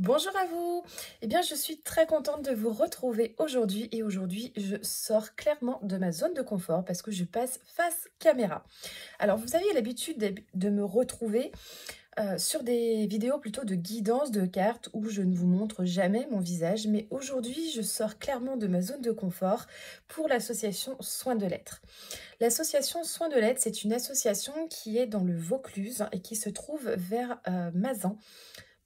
Bonjour à vous. Eh bien, je suis très contente de vous retrouver aujourd'hui et aujourd'hui, je sors clairement de ma zone de confort parce que je passe face caméra. Alors, vous avez l'habitude de me retrouver sur des vidéos plutôt de guidance de cartes où je ne vous montre jamais mon visage, mais aujourd'hui, je sors clairement de ma zone de confort pour l'association Soins de l'être. L'association Soins de l'être, c'est une association qui est dans le Vaucluse et qui se trouve vers Mazan.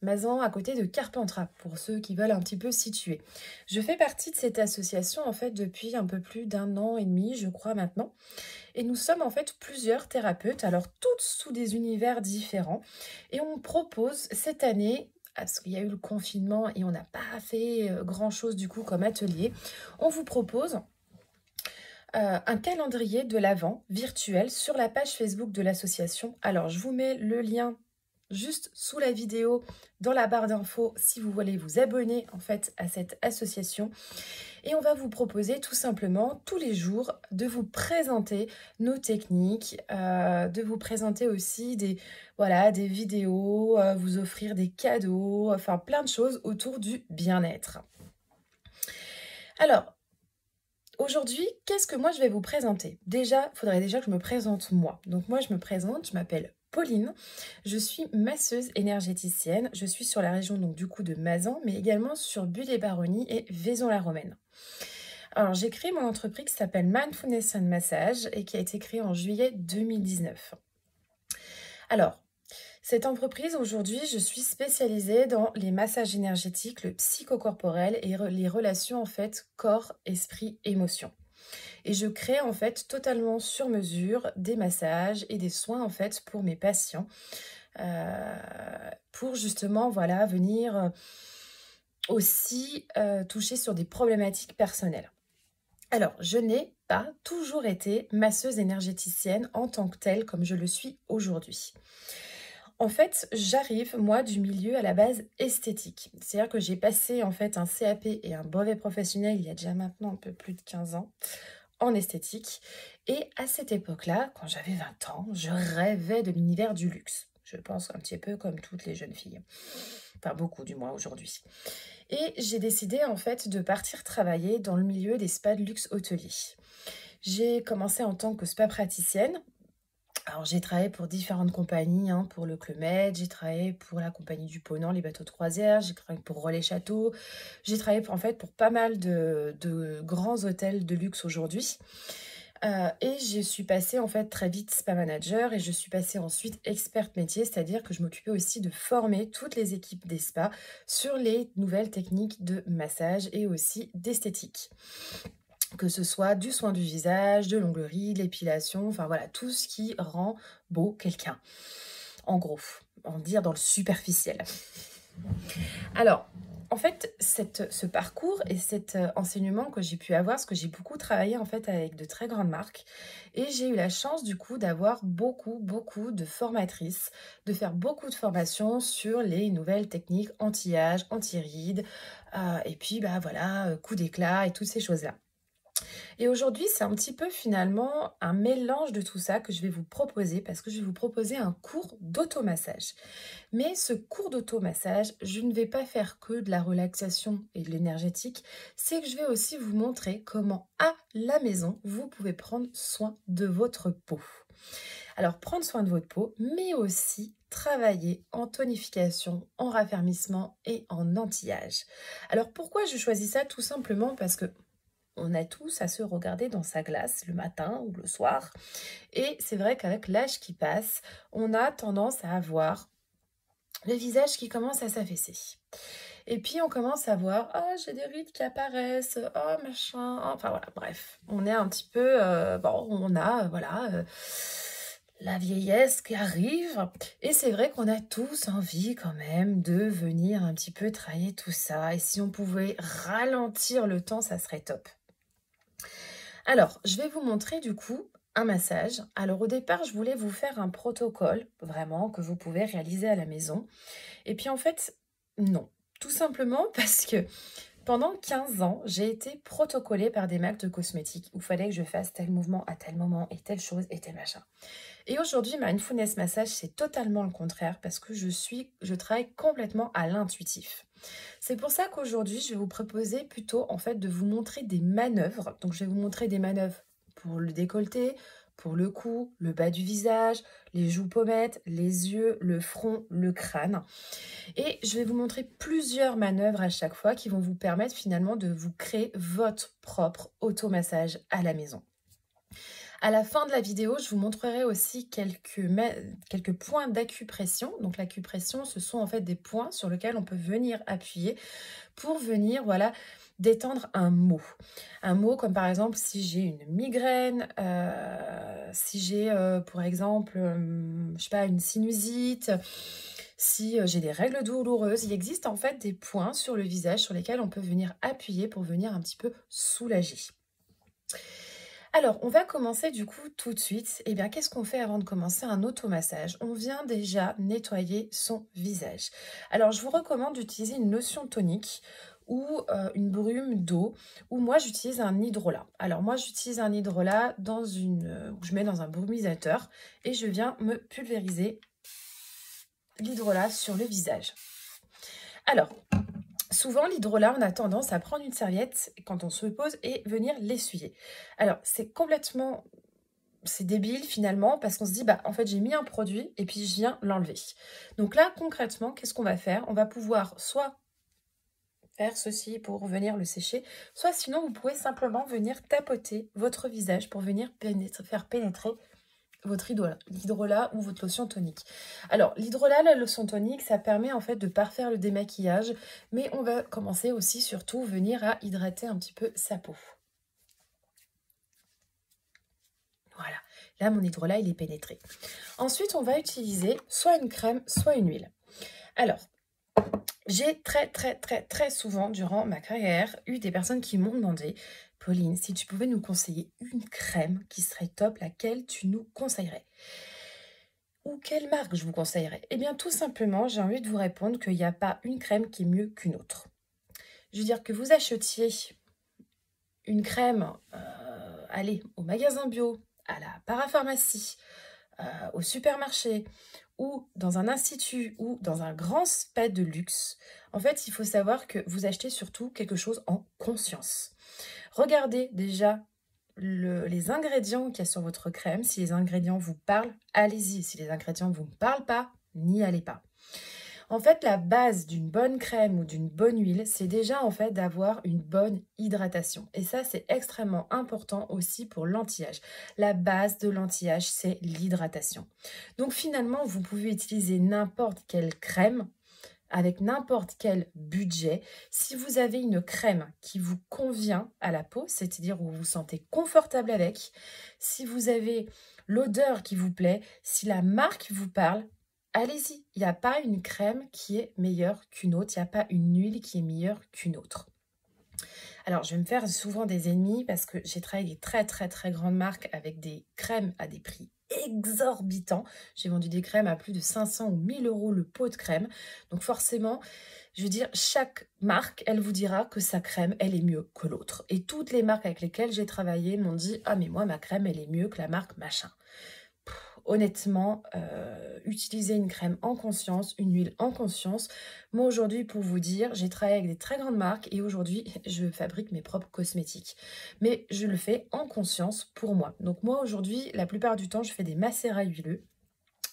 Mazan, à côté de Carpentras, pour ceux qui veulent un petit peu situer. Je fais partie de cette association en fait depuis un peu plus d'un an et demi, je crois maintenant. Et nous sommes en fait plusieurs thérapeutes, alors toutes sous des univers différents. Et on propose cette année, parce qu'il y a eu le confinement et on n'a pas fait grand-chose du coup comme atelier, on vous propose un calendrier de l'Avent virtuel sur la page Facebook de l'association. Alors, je vous mets le lien juste sous la vidéo dans la barre d'infos si vous voulez vous abonner en fait à cette association. Et on va vous proposer tout simplement tous les jours de vous présenter nos techniques, de vous présenter aussi des vidéos, vous offrir des cadeaux, enfin plein de choses autour du bien-être. Alors, aujourd'hui, qu'est-ce que moi je vais vous présenter? Déjà, il faudrait déjà que je me présente moi. Donc moi je me présente, je m'appelle Pauline, je suis masseuse énergéticienne, je suis sur la région donc du coup de Mazan, mais également sur Bulle-et-Baronnie et Vaison-la-Romaine. Alors j'ai créé mon entreprise qui s'appelle Mindfulness and Massage et qui a été créée en juillet 2019. Alors, cette entreprise, aujourd'hui, je suis spécialisée dans les massages énergétiques, le psychocorporel et les relations en fait corps, esprit, émotion. Et je crée en fait totalement sur mesure des massages et des soins en fait pour mes patients, euh, pour justement voilà venir aussi toucher sur des problématiques personnelles. Alors, je n'ai pas toujours été masseuse énergéticienne en tant que telle comme je le suis aujourd'hui. En fait, j'arrive, moi, du milieu à la base esthétique. C'est-à-dire que j'ai passé, en fait, un CAP et un brevet professionnel il y a déjà maintenant un peu plus de 15 ans en esthétique. Et à cette époque-là, quand j'avais 20 ans, je rêvais de l'univers du luxe. Je pense un petit peu comme toutes les jeunes filles. Enfin, beaucoup du moins aujourd'hui. Et j'ai décidé, en fait, de partir travailler dans le milieu des spas de luxe hôteliers. J'ai commencé en tant que spa praticienne. Alors, j'ai travaillé pour différentes compagnies, hein, pour le Club Med, j'ai travaillé pour la compagnie du Ponant, les bateaux de croisière, j'ai travaillé pour Relais Château, j'ai travaillé en fait pour pas mal de grands hôtels de luxe aujourd'hui. Et je suis passée en fait très vite spa manager et je suis passée ensuite experte métier, c'est-à-dire que je m'occupais aussi de former toutes les équipes des spas sur les nouvelles techniques de massage et aussi d'esthétique. Que ce soit du soin du visage, de l'onglerie, de l'épilation, enfin voilà, tout ce qui rend beau quelqu'un. En gros, on va dire dans le superficiel. Alors, en fait, ce parcours et cet enseignement que j'ai pu avoir, parce que j'ai beaucoup travaillé en fait avec de très grandes marques, et j'ai eu la chance du coup d'avoir beaucoup de formatrices, de faire beaucoup de formations sur les nouvelles techniques anti-âge, anti-rides, et puis bah voilà, coup d'éclat et toutes ces choses-là. Et aujourd'hui, c'est un petit peu finalement un mélange de tout ça que je vais vous proposer parce que je vais vous proposer un cours d'automassage. Mais ce cours d'automassage, je ne vais pas faire que de la relaxation et de l'énergétique, c'est que je vais aussi vous montrer comment à la maison, vous pouvez prendre soin de votre peau. Alors, prendre soin de votre peau, mais aussi travailler en tonification, en raffermissement et en anti-âge. Alors, pourquoi je choisis ça? Tout simplement parce que on a tous à se regarder dans sa glace le matin ou le soir. Et c'est vrai qu'avec l'âge qui passe, on a tendance à avoir le visage qui commence à s'affaisser. Et puis on commence à voir, oh j'ai des rides qui apparaissent, oh machin, enfin voilà, bref. On est un petit peu, on a, la vieillesse qui arrive. Et c'est vrai qu'on a tous envie quand même de venir un petit peu travailler tout ça. Et si on pouvait ralentir le temps, ça serait top. Alors, je vais vous montrer du coup un massage. Alors au départ, je voulais vous faire un protocole, vraiment, que vous pouvez réaliser à la maison. Et puis en fait, non. Tout simplement parce que pendant 15 ans, j'ai été protocolée par des marques de cosmétiques où il fallait que je fasse tel mouvement à tel moment et telle chose et tel machin. Et aujourd'hui, Mindfulness Massage, c'est totalement le contraire parce que je travaille complètement à l'intuitif. C'est pour ça qu'aujourd'hui, je vais vous proposer plutôt en fait de vous montrer des manœuvres. Donc, je vais vous montrer des manœuvres pour le décolleté, pour le cou, le bas du visage, les joues pommettes, les yeux, le front, le crâne. Et je vais vous montrer plusieurs manœuvres à chaque fois qui vont vous permettre finalement de vous créer votre propre automassage à la maison. À la fin de la vidéo, je vous montrerai aussi quelques points d'acupression. Donc l'acupression, ce sont en fait des points sur lesquels on peut venir appuyer pour venir, voilà, détendre un mot. Un mot comme par exemple si j'ai une migraine, si j'ai par exemple, je sais pas, une sinusite, si j'ai des règles douloureuses. Il existe en fait des points sur le visage sur lesquels on peut venir appuyer pour venir un petit peu soulager. Alors, on va commencer du coup tout de suite. Eh bien, qu'est-ce qu'on fait avant de commencer un automassage? On vient déjà nettoyer son visage. Alors, je vous recommande d'utiliser une lotion tonique ou une brume d'eau, ou moi j'utilise un hydrolat. Alors moi j'utilise un hydrolat je mets dans un brumisateur et je viens me pulvériser l'hydrolat sur le visage. Alors, souvent, l'hydrolat, on a tendance à prendre une serviette quand on se pose et venir l'essuyer. Alors, c'est débile finalement parce qu'on se dit, bah en fait, j'ai mis un produit et puis je viens l'enlever. Donc là, concrètement, qu'est-ce qu'on va faire? On va pouvoir soit faire ceci pour venir le sécher, soit sinon, vous pouvez simplement venir tapoter votre visage pour venir faire pénétrer votre hydrolat ou votre lotion tonique. Alors, l'hydrolat, la lotion tonique, ça permet en fait de parfaire le démaquillage, mais on va commencer aussi surtout venir à hydrater un petit peu sa peau. Voilà, là mon hydrolat il est pénétré. Ensuite, on va utiliser soit une crème, soit une huile. Alors, j'ai très souvent durant ma carrière eu des personnes qui m'ont demandé: Pauline, si tu pouvais nous conseiller une crème qui serait top, laquelle tu nous conseillerais? Ou quelle marque je vous conseillerais? Eh bien, tout simplement, j'ai envie de vous répondre qu'il n'y a pas une crème qui est mieux qu'une autre. Je veux dire que vous achetiez une crème, allez, au magasin bio, à la parapharmacie, au supermarché, ou dans un institut, ou dans un grand spa de luxe. En fait, il faut savoir que vous achetez surtout quelque chose en conscience. Regardez déjà les ingrédients qu'il y a sur votre crème. Si les ingrédients vous parlent, allez-y. Si les ingrédients ne vous parlent pas, n'y allez pas. En fait, la base d'une bonne crème ou d'une bonne huile, c'est déjà en fait d'avoir une bonne hydratation. Et ça, c'est extrêmement important aussi pour l'anti-âge. La base de l'anti-âge, c'est l'hydratation. Donc finalement, vous pouvez utiliser n'importe quelle crème avec n'importe quel budget. Si vous avez une crème qui vous convient à la peau, c'est-à-dire où vous vous sentez confortable avec, si vous avez l'odeur qui vous plaît, si la marque vous parle, allez-y. Il n'y a pas une crème qui est meilleure qu'une autre, il n'y a pas une huile qui est meilleure qu'une autre. Alors, je vais me faire souvent des ennemis parce que j'ai travaillé des très grandes marques avec des crèmes à des prix exorbitants. J'ai vendu des crèmes à plus de 500 ou 1000 € le pot de crème. Donc forcément, je veux dire, chaque marque, elle vous dira que sa crème, elle est mieux que l'autre. Et toutes les marques avec lesquelles j'ai travaillé m'ont dit: ah mais moi, ma crème, elle est mieux que la marque machin. Honnêtement, utiliser une crème en conscience, une huile en conscience. Moi aujourd'hui, pour vous dire, j'ai travaillé avec des très grandes marques et aujourd'hui, je fabrique mes propres cosmétiques. Mais je le fais en conscience pour moi. Donc moi aujourd'hui, la plupart du temps, je fais des macérats huileux.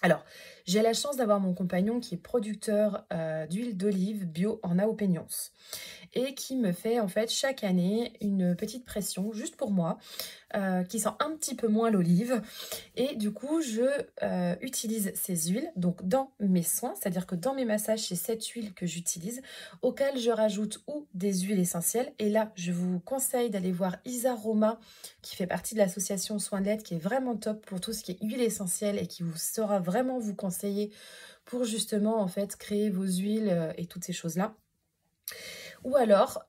Alors, j'ai la chance d'avoir mon compagnon qui est producteur d'huile d'olive bio en Aupénions et qui me fait en fait chaque année une petite pression juste pour moi qui sent un petit peu moins l'olive et du coup je utilise ces huiles donc dans mes soins, c'est-à-dire que dans mes massages c'est cette huile que j'utilise auquel je rajoute ou des huiles essentielles et là je vous conseille d'aller voir Isaroma qui fait partie de l'association Soins de l'aide qui est vraiment top pour tout ce qui est huile essentielle et qui vous saura vraiment vous conseiller pour justement en fait créer vos huiles et toutes ces choses-là. Ou alors,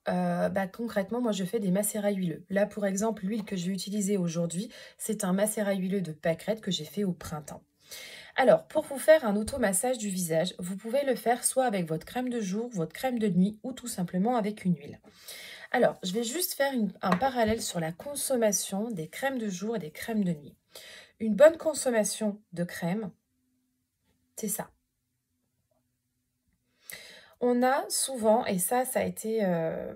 concrètement, moi je fais des macérats huileux. Là, pour exemple, l'huile que je vais utiliser aujourd'hui, c'est un macérat huileux de pâquerette que j'ai fait au printemps. Alors, pour vous faire un automassage du visage, vous pouvez le faire soit avec votre crème de jour, votre crème de nuit ou tout simplement avec une huile. Alors, je vais juste faire un parallèle sur la consommation des crèmes de jour et des crèmes de nuit. Une bonne consommation de crème, c'est ça. On a souvent, et ça a été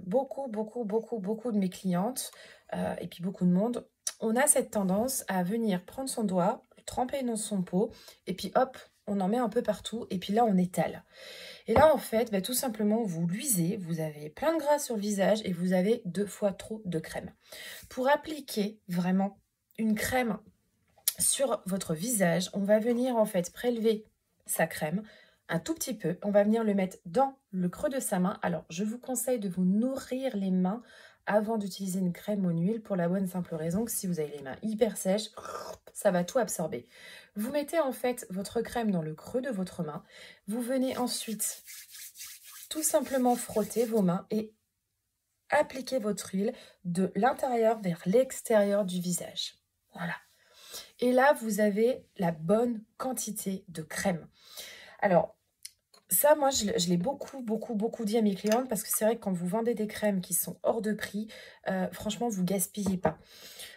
beaucoup de mes clientes, et puis beaucoup de monde, on a cette tendance à venir prendre son doigt, le tremper dans son pot, et puis hop, on en met un peu partout, et puis là, on étale. Et là, en fait, tout simplement, vous luisez, vous avez plein de gras sur le visage, et vous avez 2 fois trop de crème. Pour appliquer vraiment une crème sur votre visage, on va venir en fait prélever sa crème, un tout petit peu. On va venir le mettre dans le creux de sa main. Alors, je vous conseille de vous nourrir les mains avant d'utiliser une crème ou une huile pour la bonne simple raison que si vous avez les mains hyper sèches, ça va tout absorber. Vous mettez en fait votre crème dans le creux de votre main. Vous venez ensuite tout simplement frotter vos mains et appliquer votre huile de l'intérieur vers l'extérieur du visage. Voilà. Et là, vous avez la bonne quantité de crème. Alors, ça, moi, je l'ai beaucoup dit à mes clientes parce que c'est vrai que quand vous vendez des crèmes qui sont hors de prix, franchement, vous gaspillez pas.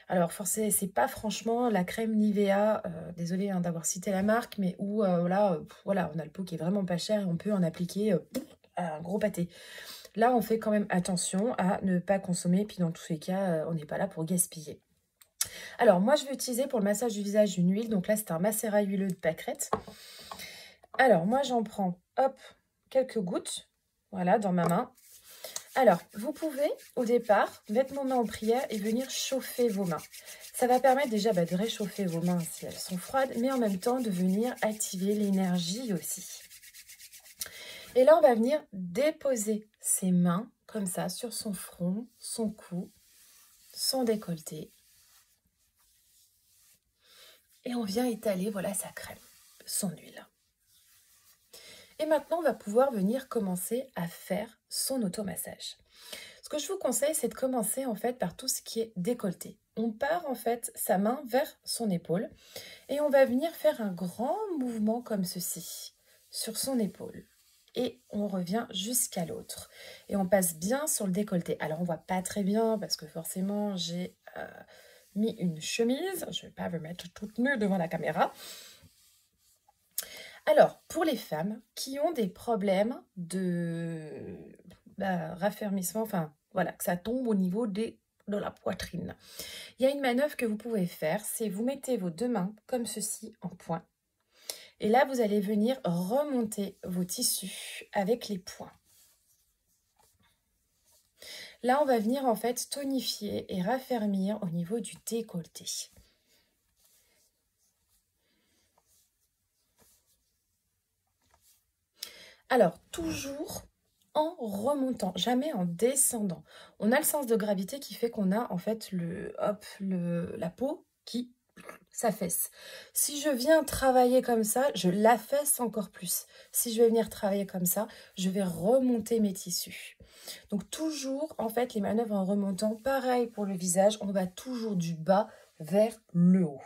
Alors, forcément, c'est pas franchement la crème Nivea, désolée d'avoir cité la marque, mais où, voilà, on a le pot qui est vraiment pas cher et on peut en appliquer un gros pâté. Là, on fait quand même attention à ne pas consommer, puis dans tous les cas, on n'est pas là pour gaspiller. Alors, moi, je vais utiliser pour le massage du visage une huile. Donc là, c'est un macérat huileux de pâquerette. Alors, moi, j'en prends, hop, quelques gouttes, voilà, dans ma main. Alors, vous pouvez, au départ, mettre vos mains en prière et venir chauffer vos mains. Ça va permettre déjà de réchauffer vos mains si elles sont froides, mais en même temps, de venir activer l'énergie aussi. Et là, on va venir déposer ses mains, comme ça, sur son front, son cou, son décolleté. Et on vient étaler, voilà, sa crème, son huile. Et maintenant, on va pouvoir venir commencer à faire son automassage. Ce que je vous conseille, c'est de commencer en fait par tout ce qui est décolleté. On part en fait sa main vers son épaule et on va venir faire un grand mouvement comme ceci sur son épaule. Et on revient jusqu'à l'autre. Et on passe bien sur le décolleté. Alors, on ne voit pas très bien parce que forcément, j'ai mis une chemise. Je ne vais pas me mettre toute nue devant la caméra. Alors, pour les femmes qui ont des problèmes de raffermissement, enfin, voilà, que ça tombe au niveau de la poitrine, il y a une manœuvre que vous pouvez faire, c'est vous mettez vos 2 mains comme ceci en poing. Et là, vous allez venir remonter vos tissus avec les poings. Là, on va venir en fait tonifier et raffermir au niveau du décolleté. Alors, toujours en remontant, jamais en descendant. On a le sens de gravité qui fait qu'on a en fait la peau qui s'affaisse. Si je viens travailler comme ça, je l'affaisse encore plus. Si je vais venir travailler comme ça, je vais remonter mes tissus. Donc toujours, en fait, les manœuvres en remontant, pareil pour le visage, on va toujours du bas vers le haut.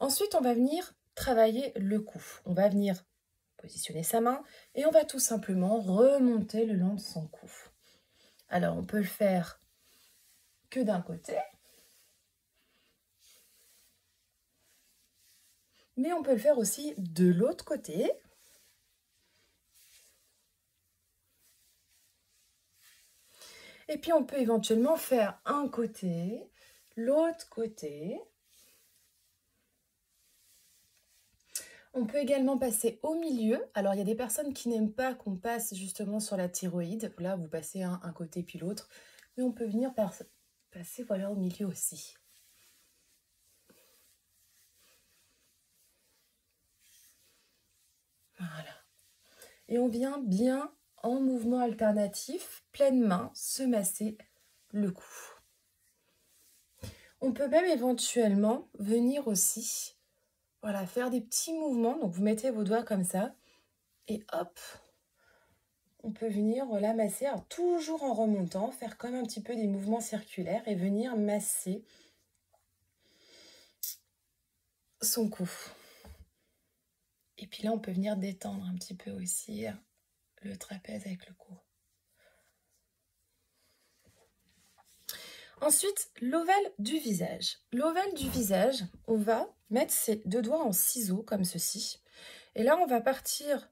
Ensuite, on va venir travailler le cou. On va venir positionner sa main et on va tout simplement remonter le long de son cou. Alors, on peut le faire que d'un côté, mais on peut le faire aussi de l'autre côté. Et puis, on peut éventuellement faire un côté, l'autre côté. On peut également passer au milieu. Alors, il y a des personnes qui n'aiment pas qu'on passe justement sur la thyroïde. Là, vous passez un côté puis l'autre. Mais on peut venir passer voilà, au milieu aussi. Voilà. Et on vient bien en mouvement alternatif, pleine main, se masser le cou. On peut même éventuellement venir aussi, voilà, faire des petits mouvements. Donc, vous mettez vos doigts comme ça et hop, on peut venir voilà, masser, alors, toujours en remontant, faire comme un petit peu des mouvements circulaires et venir masser son cou. Et puis là, on peut venir détendre un petit peu aussi le trapèze avec le cou. Ensuite, l'ovale du visage. L'ovale du visage, on va mettre ses 2 doigts en ciseaux comme ceci. Et là, on va partir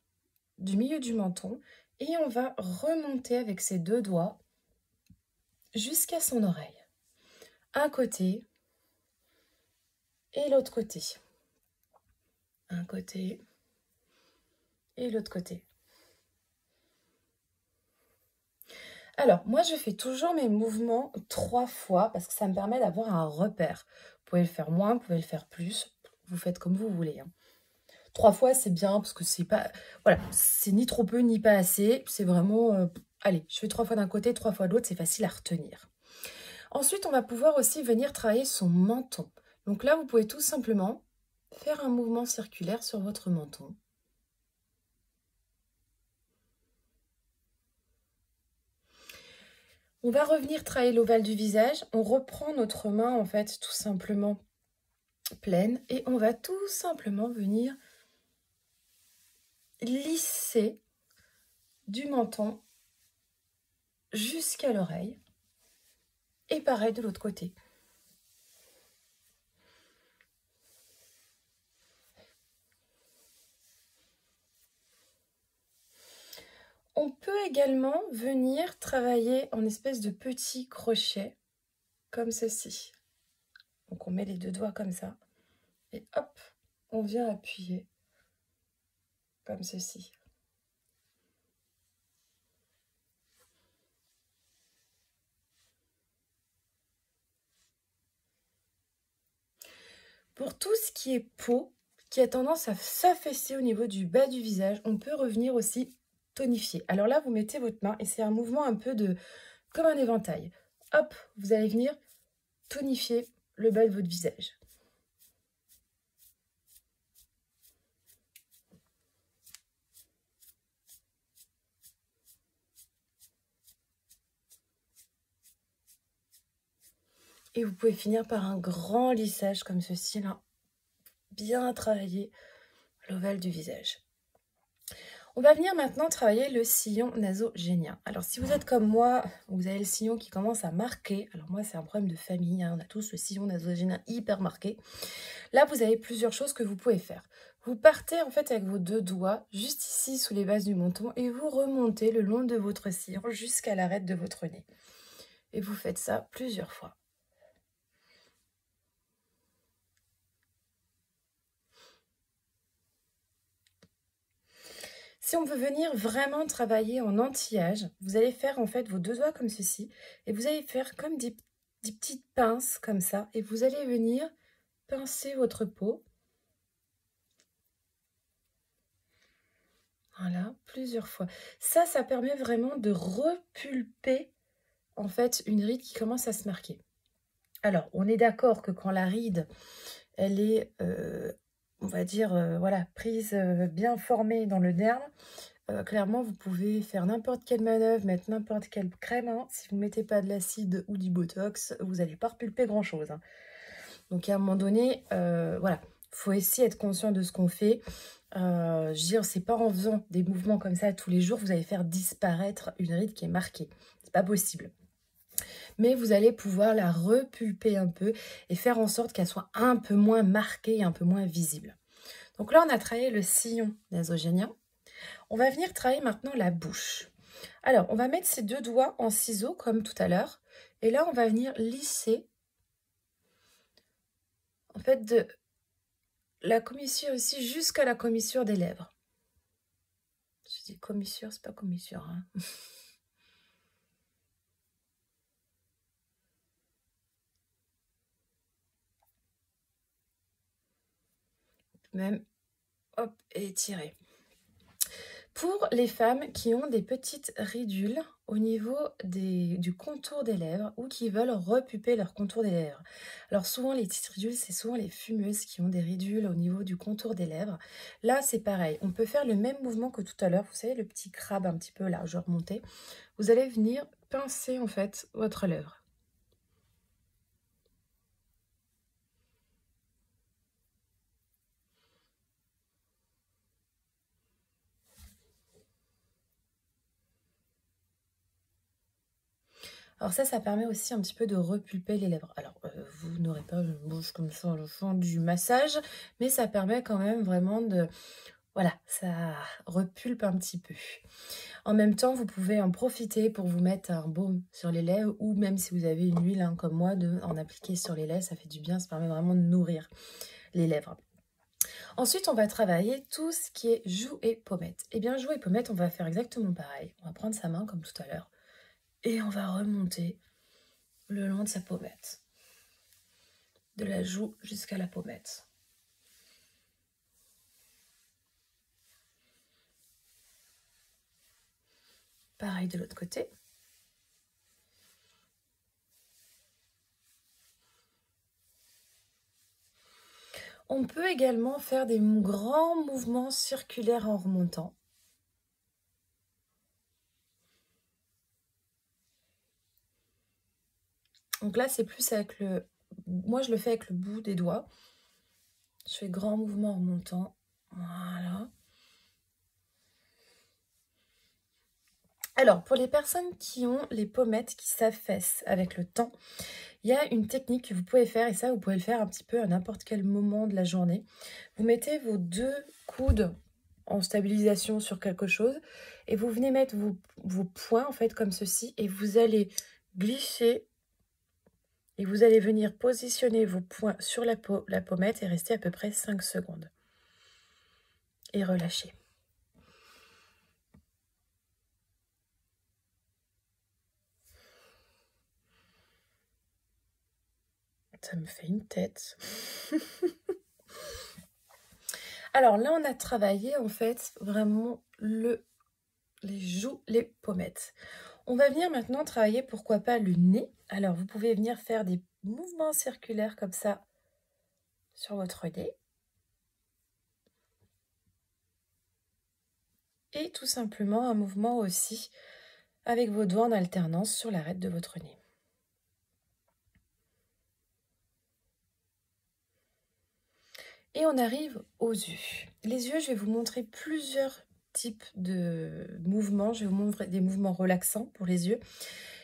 du milieu du menton Et on va remonter avec ses deux doigts jusqu'à son oreille. Un côté et l'autre côté. Un côté et l'autre côté. Alors, moi, je fais toujours mes mouvements 3 fois parce que ça me permet d'avoir un repère. Vous pouvez le faire moins, vous pouvez le faire plus. Vous faites comme vous voulez. 3 fois, c'est bien parce que c'est pas... Voilà, c'est ni trop peu ni pas assez. C'est vraiment... allez, je fais 3 fois d'un côté, 3 fois de l'autre. C'est facile à retenir. Ensuite, on va pouvoir aussi venir travailler son menton. Donc là, vous pouvez tout simplement faire un mouvement circulaire sur votre menton. On va revenir travailler l'ovale du visage. On reprend notre main, en fait, tout simplement pleine. Et on va tout simplement venir lisser du menton jusqu'à l'oreille. Et pareil de l'autre côté. On peut également venir travailler en espèce de petits crochets, comme ceci. Donc on met les deux doigts comme ça, et hop, on vient appuyer, comme ceci. Pour tout ce qui est peau, qui a tendance à s'affaisser au niveau du bas du visage, on peut revenir aussi tonifier. Alors là, vous mettez votre main, et c'est un mouvement un peu comme un éventail. Hop, vous allez venir tonifier le bas de votre visage. Et vous pouvez finir par un grand lissage comme ceci, là. Bien travailler l'ovale du visage. On va venir maintenant travailler le sillon nasogénien. Alors, si vous êtes comme moi, vous avez le sillon qui commence à marquer. Alors, moi, c'est un problème de famille. On a tous le sillon nasogénien hyper marqué. Là, vous avez plusieurs choses que vous pouvez faire. Vous partez en fait avec vos deux doigts juste ici sous les bases du menton et vous remontez le long de votre sillon jusqu'à l'arête de votre nez. Et vous faites ça plusieurs fois. Si on veut venir vraiment travailler en anti-âge, vous allez faire en fait vos deux doigts comme ceci et vous allez faire comme des petites pinces comme ça et vous allez venir pincer votre peau. Voilà, plusieurs fois. Ça permet vraiment de repulper en fait une ride qui commence à se marquer. Alors, on est d'accord que quand la ride, elle est, on va dire, voilà, prise bien formée dans le derme, clairement, vous pouvez faire n'importe quelle manœuvre, mettre n'importe quelle crème. Hein. Si vous ne mettez pas de l'acide ou du botox, vous n'allez pas repulper grand-chose. Hein. Donc, à un moment donné, voilà, il faut essayer d'être conscient de ce qu'on fait. Je veux dire, c'est pas en faisant des mouvements comme ça tous les jours, vous allez faire disparaître une ride qui est marquée. C'est pas possible. Mais vous allez pouvoir la repulper un peu et faire en sorte qu'elle soit un peu moins marquée et un peu moins visible. Donc là, on a travaillé le sillon nasogénien. On va venir travailler maintenant la bouche. Alors, on va mettre ces deux doigts en ciseaux comme tout à l'heure. Et là, on va venir lisser en fait de la commissure ici jusqu'à la commissure des lèvres. Je dis commissure, c'est pas commissure. Hein. Même, hop, et étirer. Pour les femmes qui ont des petites ridules au niveau du contour des lèvres ou qui veulent repulper leur contour des lèvres. Alors souvent les petites ridules, c'est souvent les fumeuses qui ont des ridules au niveau du contour des lèvres. Là c'est pareil, on peut faire le même mouvement que tout à l'heure. Vous savez le petit crabe un petit peu là, je vais remonter. Vous allez venir pincer en fait votre lèvre. Alors ça permet aussi un petit peu de repulper les lèvres. Alors, vous n'aurez pas une bouche comme ça à la fin du massage, mais ça permet quand même vraiment voilà, ça repulpe un petit peu. En même temps, vous pouvez en profiter pour vous mettre un baume sur les lèvres ou même si vous avez une huile, hein, comme moi, en appliquer sur les lèvres, ça fait du bien, ça permet vraiment de nourrir les lèvres. Ensuite, on va travailler tout ce qui est joues et pommettes. Eh bien, joues et pommettes, on va faire exactement pareil. On va prendre sa main comme tout à l'heure et on va remonter le long de sa pommette. De la joue jusqu'à la pommette. Pareil de l'autre côté. On peut également faire des grands mouvements circulaires en remontant. Donc là, c'est plus avec le... Moi, je le fais avec le bout des doigts. Je fais grand mouvement en remontant. Voilà. Alors, pour les personnes qui ont les pommettes qui s'affaissent avec le temps, il y a une technique que vous pouvez faire, et ça, vous pouvez le faire un petit peu à n'importe quel moment de la journée. Vous mettez vos 2 coudes en stabilisation sur quelque chose, et vous venez mettre vos poings, en fait, comme ceci, et vous allez glisser, et vous allez venir positionner vos poings sur la pommette et rester à peu près 5 secondes. Et relâcher. Ça me fait une tête. Alors là, on a travaillé en fait vraiment les joues, les pommettes. On va venir maintenant travailler, pourquoi pas, le nez. Alors, vous pouvez venir faire des mouvements circulaires comme ça sur votre nez. Et tout simplement un mouvement aussi avec vos doigts en alternance sur l'arête de votre nez. Et on arrive aux yeux. Les yeux, je vais vous montrer plusieurs types de mouvements. Je vais vous montrer des mouvements relaxants pour les yeux.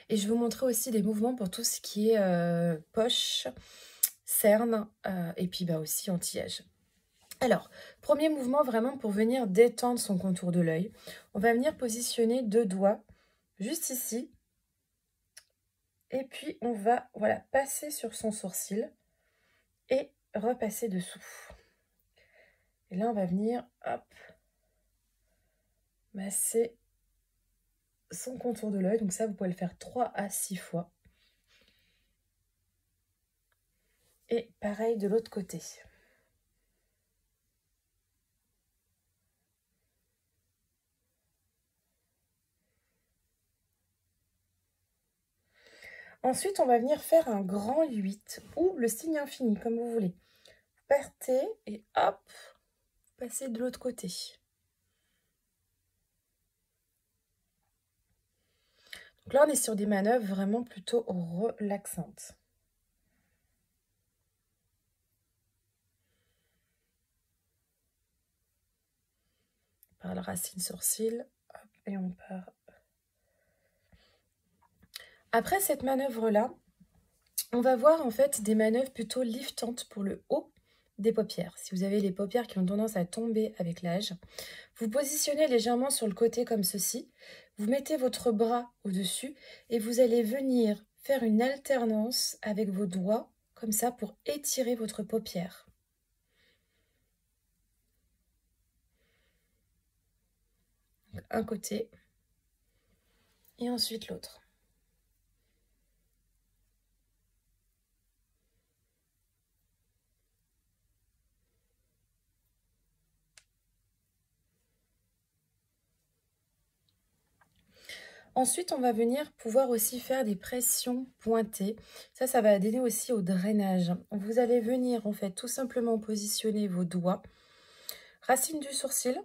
Et je vais vous montrer aussi des mouvements pour tout ce qui est poche, cerne et puis aussi anti-âge. Alors, premier mouvement vraiment pour venir détendre son contour de l'œil. On va venir positionner 2 doigts juste ici. Et puis, on va passer sur son sourcil et repasser dessous. Et là, on va venir, hop, masser son contour de l'œil. Donc ça, vous pouvez le faire 3 à 6 fois. Et pareil de l'autre côté. Ensuite, on va venir faire un grand 8 ou le signe infini, comme vous voulez. Vous partez et hop, passez de l'autre côté. Donc là, on est sur des manœuvres vraiment plutôt relaxantes. Par la racine sourcil, hop, et on part. Après cette manœuvre-là, on va voir en fait des manœuvres plutôt liftantes pour le haut des paupières. Si vous avez les paupières qui ont tendance à tomber avec l'âge, vous positionnez légèrement sur le côté comme ceci. Vous mettez votre bras au-dessus et vous allez venir faire une alternance avec vos doigts comme ça pour étirer votre paupière. Donc, un côté et ensuite l'autre. Ensuite, on va venir pouvoir aussi faire des pressions pointées. Ça va aider aussi au drainage. Vous allez venir en fait tout simplement positionner vos doigts, racine du sourcil,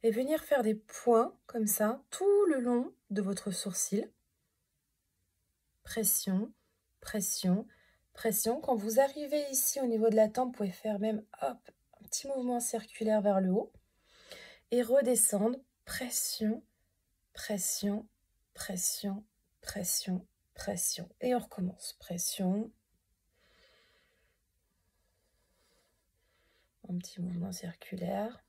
et venir faire des points comme ça tout le long de votre sourcil. Pression, pression, pression. Quand vous arrivez ici au niveau de la tempe, vous pouvez faire même hop, un petit mouvement circulaire vers le haut et redescendre. Pression, pression, pression, pression, pression. Et on recommence. Pression. Un petit mouvement circulaire.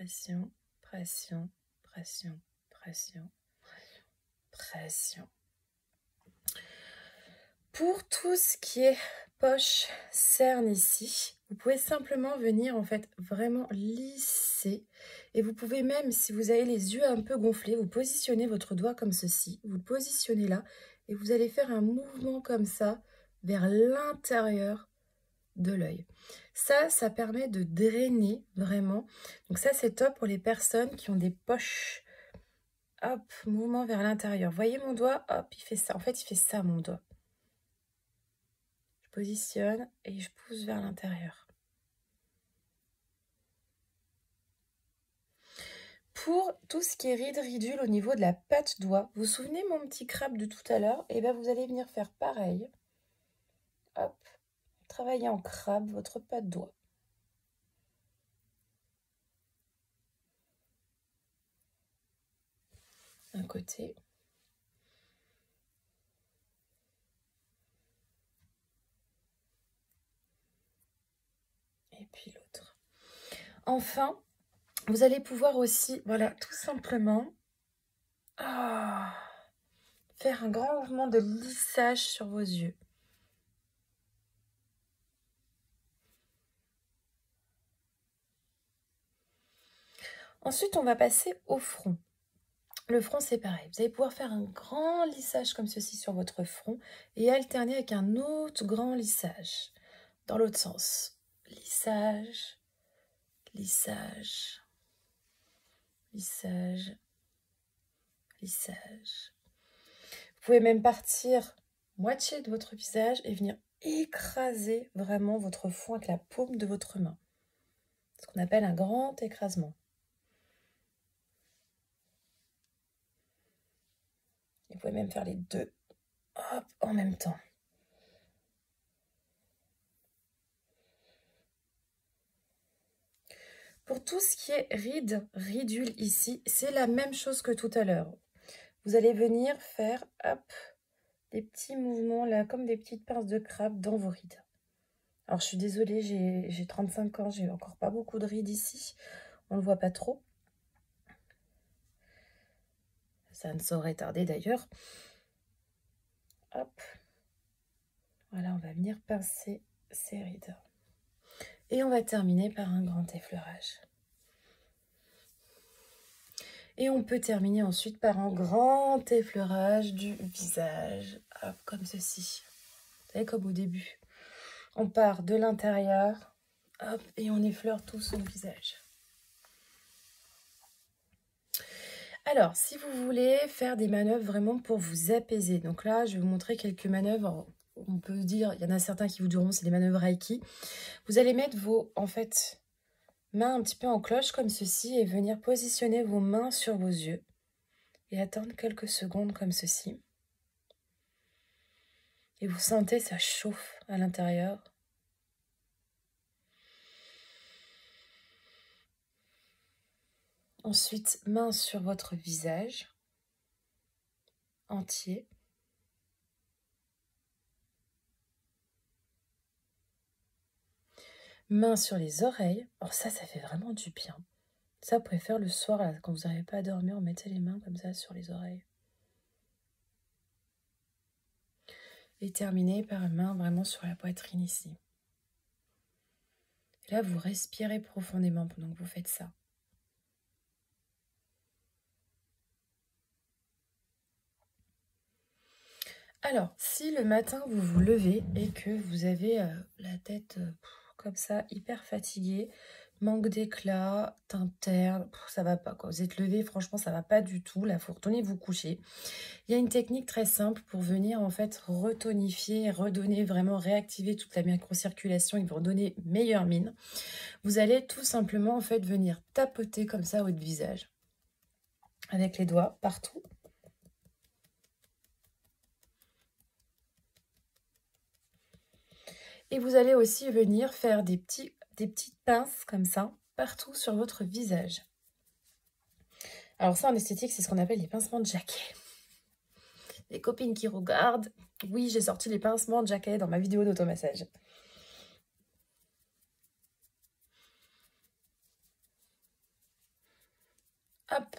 pression, pression, pression, pression, pression. Pour tout ce qui est poche, cerne ici, vous pouvez simplement venir en fait vraiment lisser. Et vous pouvez même, si vous avez les yeux un peu gonflés, vous positionnez votre doigt comme ceci. Vous le positionnez là et vous allez faire un mouvement comme ça vers l'intérieur de l'œil. Ça permet de drainer vraiment. Donc ça, c'est top pour les personnes qui ont des poches. Hop, mouvement vers l'intérieur. Voyez mon doigt, hop, il fait ça. En fait, il fait ça, mon doigt. Je positionne et je pousse vers l'intérieur. Pour tout ce qui est ride ridule au niveau de la patte doigt, vous vous souvenez mon petit crabe de tout à l'heure? Et bien vous allez venir faire pareil. Hop, travailler en crabe votre patte doigt. Un côté. Et puis l'autre. Enfin, vous allez pouvoir aussi, voilà, tout simplement, faire un grand mouvement de lissage sur vos yeux. Ensuite, on va passer au front. Le front, c'est pareil. Vous allez pouvoir faire un grand lissage comme ceci sur votre front et alterner avec un autre grand lissage dans l'autre sens. Lissage, lissage, lissage, lissage. Vous pouvez même partir moitié de votre visage et venir écraser vraiment votre front avec la paume de votre main. Ce qu'on appelle un grand écrasement. Vous pouvez même faire les deux, hop, en même temps. Pour tout ce qui est ride, ridule ici, c'est la même chose que tout à l'heure. Vous allez venir faire, hop, des petits mouvements là, comme des petites pinces de crabe dans vos rides. Alors, je suis désolée, j'ai 35 ans, j'ai encore pas beaucoup de rides ici. On ne le voit pas trop. Ça ne saurait tarder d'ailleurs. Hop. Voilà, on va venir pincer ces rides. Et on va terminer par un grand effleurage. Et on peut terminer ensuite par un grand effleurage du visage. Hop, comme ceci. Vous savez, comme au début. On part de l'intérieur. Hop, et on effleure tout son visage. Alors, si vous voulez faire des manœuvres vraiment pour vous apaiser, donc là, je vais vous montrer quelques manœuvres. On peut dire, il y en a certains qui vous diront, c'est des manœuvres Reiki. Vous allez mettre vos, en fait, mains un petit peu en cloche comme ceci et venir positionner vos mains sur vos yeux et attendre quelques secondes comme ceci. Et vous sentez, ça chauffe à l'intérieur. Ensuite, main sur votre visage entier. Main sur les oreilles. Alors ça fait vraiment du bien. Ça, vous pouvez faire le soir, là, quand vous n'arrivez pas à dormir, vous mettez les mains comme ça sur les oreilles. Et terminez par une main vraiment sur la poitrine ici. Et là, vous respirez profondément pendant que vous faites ça. Alors, si le matin vous vous levez et que vous avez la tête comme ça, hyper fatiguée, manque d'éclat, teint terne, ça va pas quoi. Vous êtes levé, franchement, ça va pas du tout. Là, il faut retourner vous coucher. Il y a une technique très simple pour venir en fait retonifier, redonner, vraiment réactiver toute la microcirculation et vous redonner meilleure mine. Vous allez tout simplement en fait venir tapoter comme ça votre visage avec les doigts partout. Et vous allez aussi venir faire des petites pinces comme ça, partout sur votre visage. Alors ça, en esthétique, c'est ce qu'on appelle les pincements de Jacquet. Les copines qui regardent, oui, j'ai sorti les pincements de Jacquet dans ma vidéo d'automassage. Hop.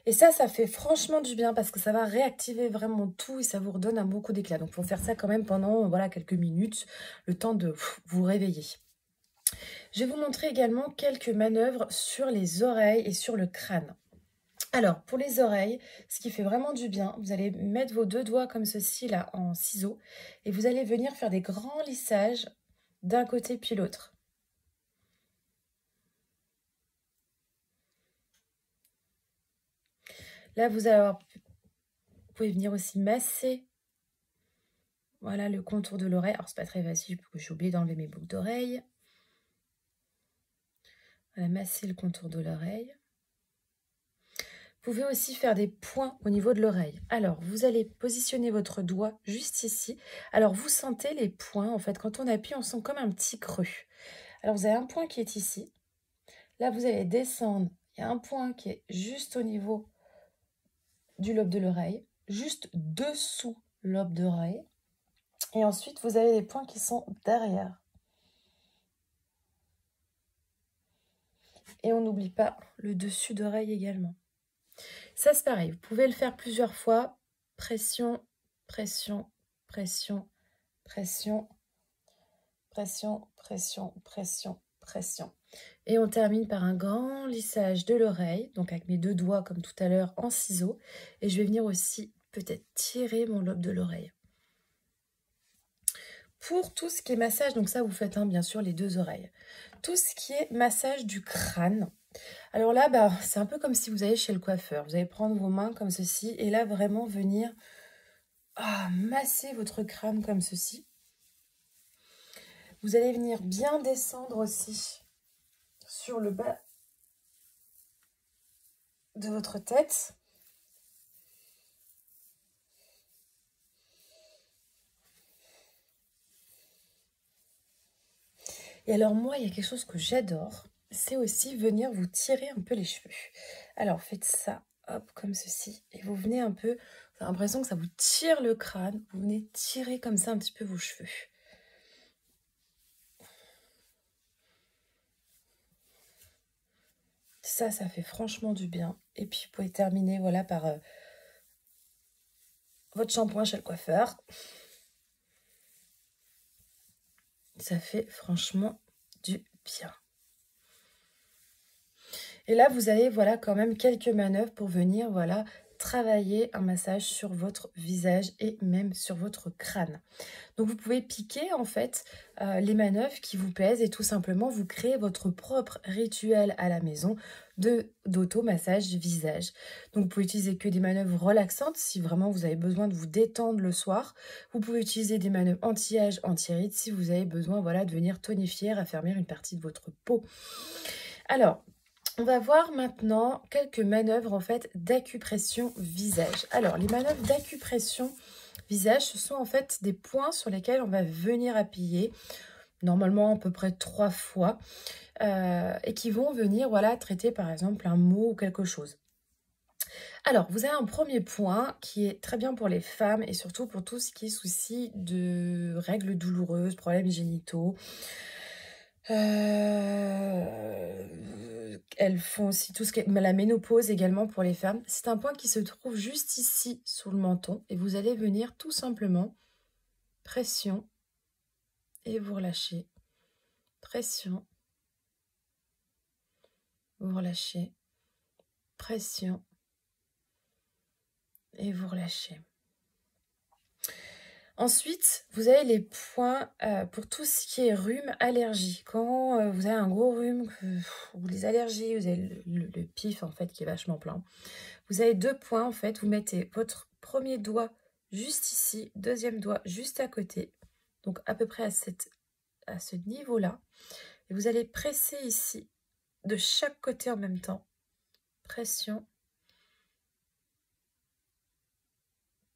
Et ça fait franchement du bien parce que ça va réactiver vraiment tout et ça vous redonne un beaucoup d'éclat. Donc, il faut faire ça quand même pendant voilà, quelques minutes, le temps de vous réveiller. Je vais vous montrer également quelques manœuvres sur les oreilles et sur le crâne. Alors, pour les oreilles, ce qui fait vraiment du bien, vous allez mettre vos 2 doigts comme ceci, là, en ciseaux, et vous allez venir faire des grands lissages d'un côté puis l'autre. Là, vous pouvez venir aussi masser, voilà, le contour de l'oreille. Alors, c'est pas très facile parce que j'ai oublié d'enlever mes boucles d'oreilles. Voilà, masser le contour de l'oreille. Vous pouvez aussi faire des points au niveau de l'oreille. Alors, vous allez positionner votre doigt juste ici. Alors, vous sentez les points, en fait, quand on appuie, on sent comme un petit creux. Alors, vous avez un point qui est ici. Là, vous allez descendre. Il y a un point qui est juste au niveau du lobe de l'oreille, juste dessous le lobe d'oreille. Et ensuite, vous avez les points qui sont derrière. Et on n'oublie pas le dessus d'oreille également. Ça, c'est pareil. Vous pouvez le faire plusieurs fois. Pression, pression, pression, pression, pression, pression, pression, pression. Et on termine par un grand lissage de l'oreille, donc avec mes 2 doigts comme tout à l'heure en ciseaux. Et je vais venir aussi peut-être tirer mon lobe de l'oreille. Pour tout ce qui est massage, donc ça vous faites bien sûr les 2 oreilles. Tout ce qui est massage du crâne. Alors là, c'est un peu comme si vous allez chez le coiffeur. Vous allez prendre vos mains comme ceci et là vraiment venir masser votre crâne comme ceci. Vous allez venir bien descendre aussi sur le bas de votre tête. Et alors moi, il y a quelque chose que j'adore, c'est aussi venir vous tirer un peu les cheveux. Alors faites ça, hop, comme ceci, et vous venez un peu, vous avez l'impression que ça vous tire le crâne, vous venez tirer comme ça un petit peu vos cheveux. Ça fait franchement du bien. Et puis vous pouvez terminer voilà, par votre shampoing chez le coiffeur. Ça fait franchement du bien. Et là, vous avez voilà quand même quelques manœuvres pour venir voilà travailler un massage sur votre visage et même sur votre crâne. Donc vous pouvez piquer en fait les manœuvres qui vous plaisent et tout simplement vous créer votre propre rituel à la maison d'auto-massage visage. Donc vous pouvez utiliser que des manœuvres relaxantes si vraiment vous avez besoin de vous détendre le soir. Vous pouvez utiliser des manœuvres anti-âge, anti-rides si vous avez besoin voilà, de venir tonifier, raffermir une partie de votre peau. Alors, on va voir maintenant quelques manœuvres en fait d'acupression visage. Alors, les manœuvres d'acupression visage, ce sont en fait des points sur lesquels on va venir appuyer, normalement à peu près 3 fois, et qui vont venir voilà, traiter par exemple un mot ou quelque chose. Alors, vous avez un premier point qui est très bien pour les femmes et surtout pour tout ce qui est souci de règles douloureuses, problèmes génitaux. Elles font aussi tout ce qui est la ménopause également pour les femmes. C'est un point qui se trouve juste ici sous le menton et vous allez venir tout simplement pression et vous relâchez. Pression, vous relâchez. Pression et vous relâchez. Ensuite, vous avez les points pour tout ce qui est rhume, allergie. Quand vous avez un gros rhume ou les allergies, vous avez le pif en fait qui est vachement plein. Vous avez 2 points en fait. Vous mettez votre premier doigt juste ici, deuxième doigt juste à côté. Donc à peu près à ce niveau-là. Et vous allez presser ici de chaque côté en même temps. Pression.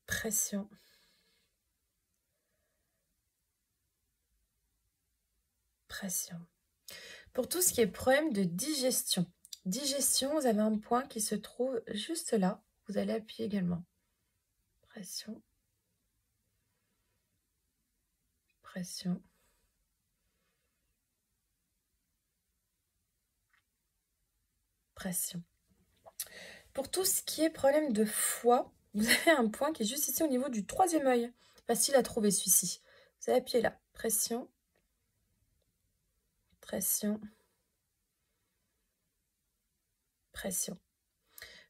Pression. Pression. Pour tout ce qui est problème de digestion. Digestion, vous avez un point qui se trouve juste là. Vous allez appuyer également. Pression. Pression. Pression. Pour tout ce qui est problème de foie, vous avez un point qui est juste ici au niveau du 3e œil. Facile à trouver celui-ci. Vous allez appuyer là. Pression. Pression. Pression.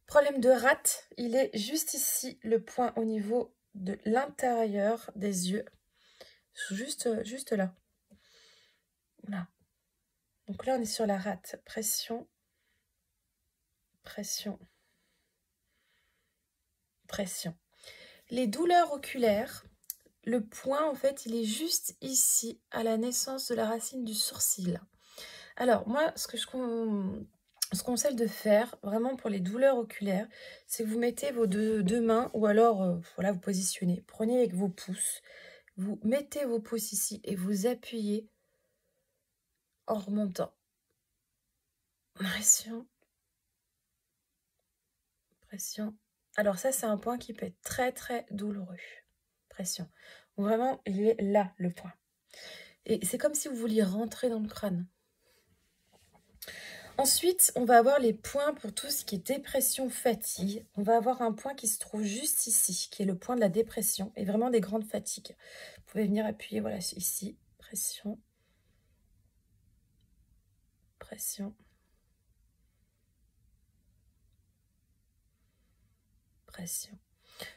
Problème de rate, il est juste ici, le point au niveau de l'intérieur des yeux. Juste là. Là. Donc là, on est sur la rate. Pression. Pression. Pression. Les douleurs oculaires, le point, en fait, il est juste ici, à la naissance de la racine du sourcil. Alors, moi, ce que je conseille de faire, vraiment pour les douleurs oculaires, c'est que vous mettez vos deux mains, ou alors, voilà, vous positionnez. Prenez avec vos pouces, vous mettez vos pouces ici et vous appuyez en remontant. Pression. Pression. Alors ça, c'est un point qui peut être très, très douloureux. Pression. Vraiment, il est là, le point. Et c'est comme si vous vouliez rentrer dans le crâne. Ensuite, on va avoir les points pour tout ce qui est dépression, fatigue. On va avoir un point qui se trouve juste ici, qui est le point de la dépression et vraiment des grandes fatigues. Vous pouvez venir appuyer, voilà, ici. Pression. Pression. Pression.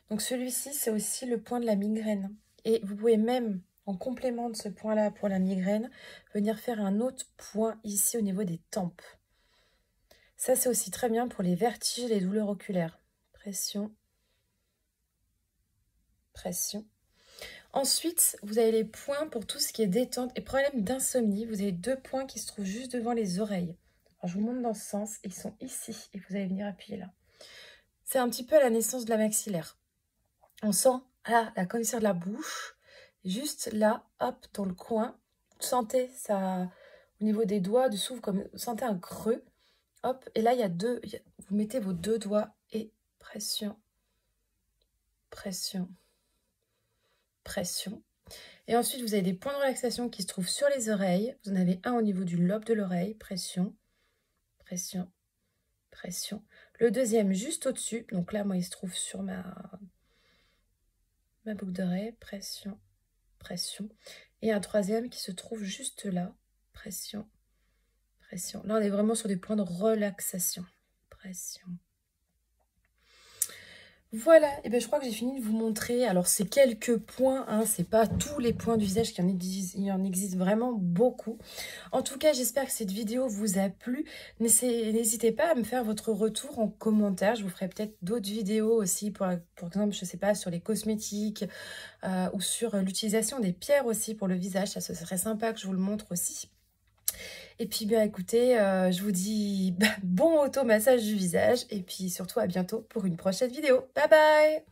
Donc celui-ci, c'est aussi le point de la migraine. Et vous pouvez même, en complément de ce point-là pour la migraine, venir faire un autre point ici au niveau des tempes. Ça, c'est aussi très bien pour les vertiges et les douleurs oculaires. Pression. Pression. Ensuite, vous avez les points pour tout ce qui est détente et problème d'insomnie. Vous avez 2 points qui se trouvent juste devant les oreilles. Alors, je vous montre dans ce sens. Ils sont ici et vous allez venir appuyer là. C'est un petit peu à la naissance de la maxillaire. On sent la commissure de la bouche. Juste là, hop, dans le coin. Vous sentez ça au niveau des doigts dessous, comme vous sentez un creux. Hop, et là, il y a vous mettez vos 2 doigts et pression, pression, pression. Et ensuite, vous avez des points de relaxation qui se trouvent sur les oreilles. Vous en avez un au niveau du lobe de l'oreille, pression, pression, pression. Le deuxième juste au-dessus. Donc là, moi, il se trouve sur ma boucle d'oreille, pression, pression. Et un troisième qui se trouve juste là, pression, pression. Là, on est vraiment sur des points de relaxation. Pression. Voilà, et bien je crois que j'ai fini de vous montrer. Alors, c'est quelques points, hein, c'est pas tous les points du visage, il en existe vraiment beaucoup. En tout cas, j'espère que cette vidéo vous a plu. N'hésitez pas à me faire votre retour en commentaire. Je vous ferai peut-être d'autres vidéos aussi, pour exemple, je sais pas, sur les cosmétiques ou sur l'utilisation des pierres aussi pour le visage. Ça, ce serait sympa que je vous le montre aussi. Et puis, bien écoutez, je vous dis bon automassage du visage. Et puis surtout, à bientôt pour une prochaine vidéo. Bye bye!